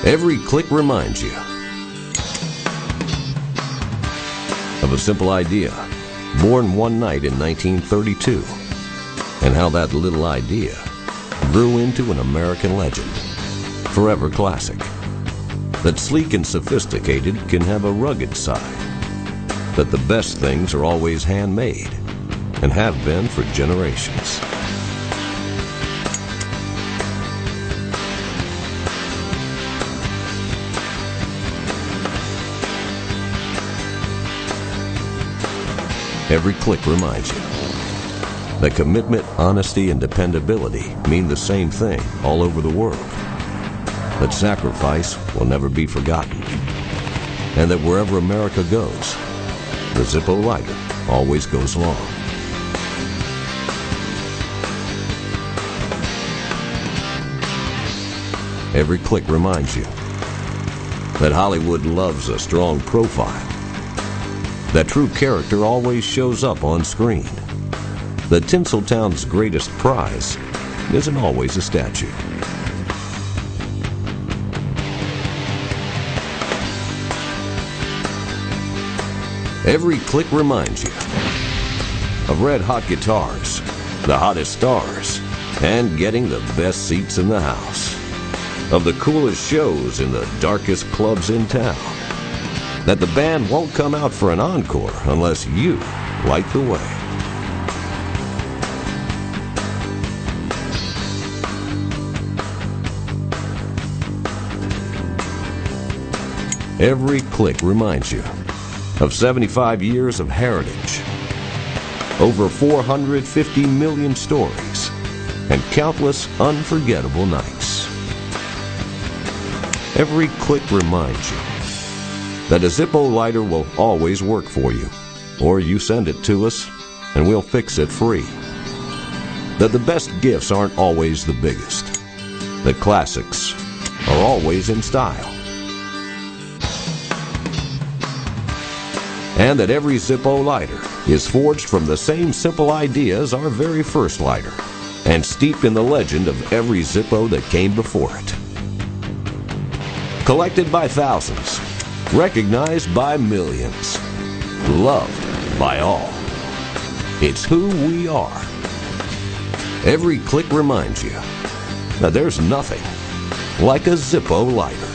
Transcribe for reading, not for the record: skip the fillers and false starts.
Every click reminds you of a simple idea born one night in 1932, and how that little idea grew into an American legend, forever classic. That sleek and sophisticated can have a rugged side. That the best things are always handmade and have been for generations. Every click reminds you that commitment, honesty, and dependability mean the same thing all over the world. That sacrifice will never be forgotten. And that wherever America goes, the Zippo lighter always goes along. Every click reminds you that Hollywood loves a strong profile. That true character always shows up on screen. That Tinseltown's greatest prize isn't always a statue. Every click reminds you of red-hot guitars, the hottest stars, and getting the best seats in the house. Of the coolest shows in the darkest clubs in town. That the band won't come out for an encore unless you light the way. Every click reminds you of 75 years of heritage, over 450 million stories, and countless unforgettable nights. Every click reminds you that a Zippo lighter will always work for you, or you send it to us and we'll fix it free. That the best gifts aren't always the biggest. The classics are always in style. And that every Zippo lighter is forged from the same simple idea as our very first lighter, and steeped in the legend of every Zippo that came before it. Collected by thousands, recognized by millions, loved by all. It's who we are. Every click reminds you that there's nothing like a Zippo lighter.